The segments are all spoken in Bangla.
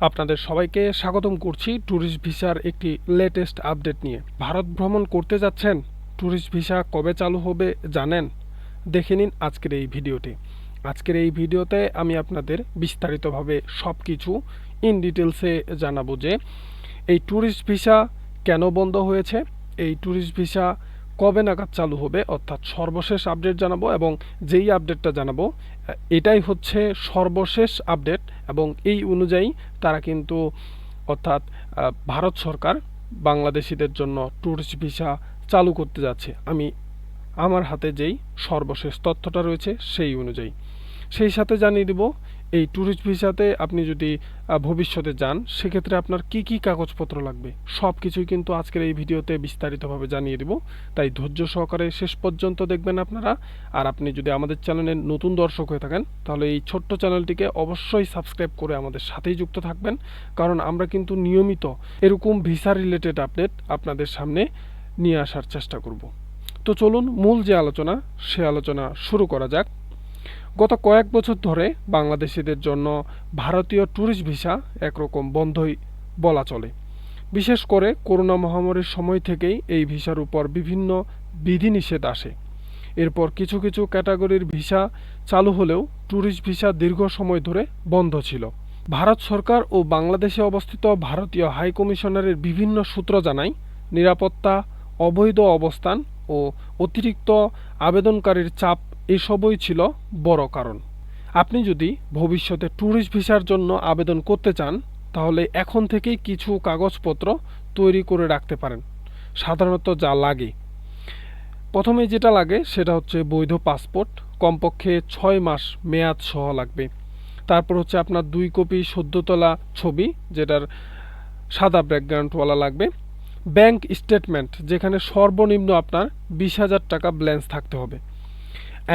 আপনাদের সবাইকে স্বাগতম করছি ট্যুরিস্ট ভিসার একটি লেটেস্ট আপডেট নিয়ে। ভারত ভ্রমণ করতে যাচ্ছেন? ট্যুরিস্ট ভিসা কবে চালু হবে জানেন? দেখে নিন আজকের এই ভিডিওটি। আজকের এই ভিডিওতে আমি আপনাদের বিস্তারিতভাবে সব কিছু ইন ডিটেলসে জানাবো যে এই ট্যুরিস্ট ভিসা কেন বন্ধ হয়েছে, এই ট্যুরিস্ট ভিসা কবে নাগাদ চালু হবে, অর্থাৎ সর্বশেষ আপডেট জানাবো। এবং যেই আপডেটটা জানাবো এটাই হচ্ছে সর্বশেষ আপডেট, এবং এই অনুযায়ী তারা কিন্তু অর্থাৎ ভারত সরকার বাংলাদেশিদের জন্য ট্যুরিস্ট ভিসা চালু করতে যাচ্ছে। আমি আমার হাতে যেই সর্বশেষ তথ্যটা রয়েছে সেই অনুযায়ী সেই সাথে জানিয়ে দেব এই ট্যুরিস্ট ভিসাতে আপনি যদি ভবিষ্যতে যান সেক্ষেত্রে আপনার কি কি কাগজপত্র লাগবে, সব কিছুই কিন্তু আজকের এই ভিডিওতে বিস্তারিতভাবে জানিয়ে দেব। তাই ধৈর্য সহকারে শেষ পর্যন্ত দেখবেন আপনারা। আর আপনি যদি আমাদের চ্যানেলের নতুন দর্শক হয়ে থাকেন তাহলে এই ছোট্ট চ্যানেলটিকে অবশ্যই সাবস্ক্রাইব করে আমাদের সাথেই যুক্ত থাকবেন, কারণ আমরা কিন্তু নিয়মিত এরকম ভিসা রিলেটেড আপডেট আপনাদের সামনে নিয়ে আসার চেষ্টা করব। তো চলুন মূল যে আলোচনা সে আলোচনা শুরু করা যাক। গত কয়েক বছর ধরে বাংলাদেশিদের জন্য ভারতীয় ট্যুরিস্ট ভিসা একরকম বন্ধই বলা চলে। বিশেষ করে করোনা মহামারীর সময় থেকেই এই ভিসার উপর বিভিন্ন বিধিনিষেধ আসে। এরপর কিছু কিছু ক্যাটাগরির ভিসা চালু হলেও ট্যুরিস্ট ভিসা দীর্ঘ সময় ধরে বন্ধ ছিল। ভারত সরকার ও বাংলাদেশে অবস্থিত ভারতীয় হাই কমিশনারের বিভিন্ন সূত্র জানায়, নিরাপত্তা, অবৈধ অবস্থান ও অতিরিক্ত আবেদনকারীর চাপ এসবই ছিল বড় কারণ। আপনি যদি ভবিষ্যতে ট্যুরিস্ট ভিসার জন্য আবেদন করতে চান তাহলে এখন থেকেই কিছু কাগজপত্র তৈরি করে রাখতে পারেন। সাধারণত যা লাগে, প্রথমে যেটা লাগে সেটা হচ্ছে বৈধ পাসপোর্ট, কমপক্ষে 6 মাস মেয়াদ সহ লাগবে। তারপর হচ্ছে আপনার 2 কপি সদ্য তোলা ছবি, যেটার সাদা ব্যাকগ্রাউন্ডওয়ালা লাগবে। ব্যাংক স্টেটমেন্ট, যেখানে সর্বনিম্ন আপনার 20,000 টাকা ব্যালেন্স থাকতে হবে।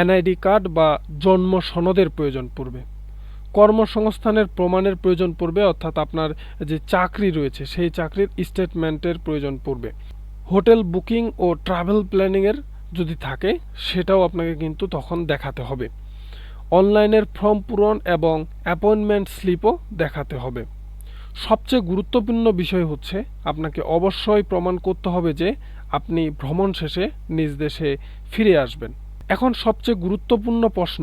এনআইডি কার্ড বা জন্ম সনদের প্রয়োজন পড়বে। কর্মসংস্থানের প্রমাণের প্রয়োজন পড়বে, অর্থাৎ আপনার যে চাকরি রয়েছে সেই চাকরির স্টেটমেন্টের প্রয়োজন পড়বে। হোটেল বুকিং ও ট্রাভেল প্ল্যানিংয়ের যদি থাকে সেটাও আপনাকে কিন্তু তখন দেখাতে হবে। অনলাইনের ফর্ম পূরণ এবং অ্যাপয়েন্টমেন্ট স্লিপও দেখাতে হবে। সবচেয়ে গুরুত্বপূর্ণ বিষয় হচ্ছে আপনাকে অবশ্যই প্রমাণ করতে হবে যে আপনি ভ্রমণ শেষে নিজ দেশে ফিরে আসবেন। এখন সবচেয়ে গুরুত্বপূর্ণ প্রশ্ন,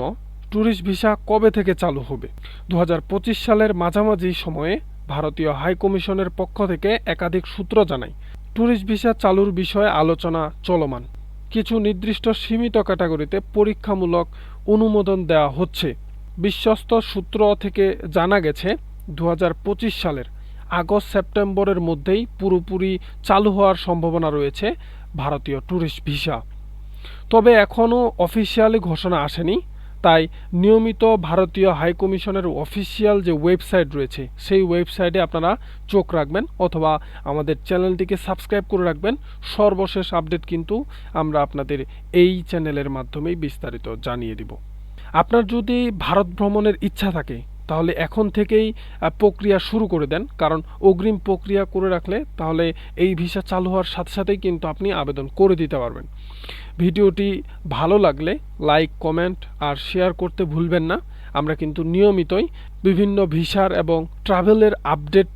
ট্যুরিস্ট ভিসা কবে থেকে চালু হবে? 2025 সালের মাঝামাঝি সময়ে ভারতীয় হাই কমিশনের পক্ষ থেকে একাধিক সূত্র জানায় ট্যুরিস্ট ভিসা চালুর বিষয়ে আলোচনা চলমান। কিছু নির্দিষ্ট সীমিত ক্যাটাগরিতে পরীক্ষামূলক অনুমোদন দেওয়া হচ্ছে। বিশ্বস্ত সূত্র থেকে জানা গেছে 2025 সালের আগস্ট সেপ্টেম্বরের মধ্যেই পুরোপুরি চালু হওয়ার সম্ভাবনা রয়েছে ভারতীয় ট্যুরিস্ট ভিসা। তবে এখনও অফিসিয়ালি ঘোষণা আসেনি, তাই নিয়মিত ভারতীয় হাই কমিশনের অফিসিয়াল যে ওয়েবসাইট রয়েছে সেই ওয়েবসাইটে আপনারা চোখ রাখবেন, অথবা আমাদের চ্যানেলটিকে সাবস্ক্রাইব করে রাখবেন। সর্বশেষ আপডেট কিন্তু আমরা আপনাদের এই চ্যানেলের মাধ্যমেই বিস্তারিত জানিয়ে দিব। আপনার যদি ভারত ভ্রমণের ইচ্ছা থাকে তাহলে এখন থেকেই প্রক্রিয়া শুরু করে দেন, কারণ অগ্রিম প্রক্রিয়া করে রাখলে তাহলে এই ভিসা চালু হওয়ার সাথে সাথেই কিন্তু আপনি আবেদন করে দিতে পারবেন। ভিডিওটি ভালো লাগলে লাইক, কমেন্ট আর শেয়ার করতে ভুলবেন না। আমরা কিন্তু নিয়মিতই বিভিন্ন ভিসার এবং ট্রাভেলের আপডেট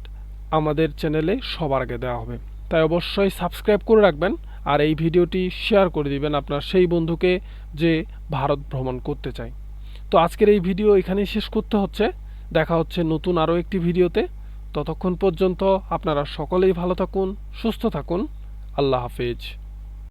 আমাদের চ্যানেলে সবার আগে দেওয়া হবে, তাই অবশ্যই সাবস্ক্রাইব করে রাখবেন আর এই ভিডিওটি শেয়ার করে দিবেন আপনার সেই বন্ধুকে যে ভারত ভ্রমণ করতে চায়। তো আজকের এই ভিডিও এখানেই শেষ করতে হচ্ছে। দেখা হচ্ছে নতুন আরও একটি ভিডিওতে। ততক্ষণ পর্যন্ত আপনারা সকলেই ভালো থাকুন, সুস্থ থাকুন। আল্লাহ হাফেজ।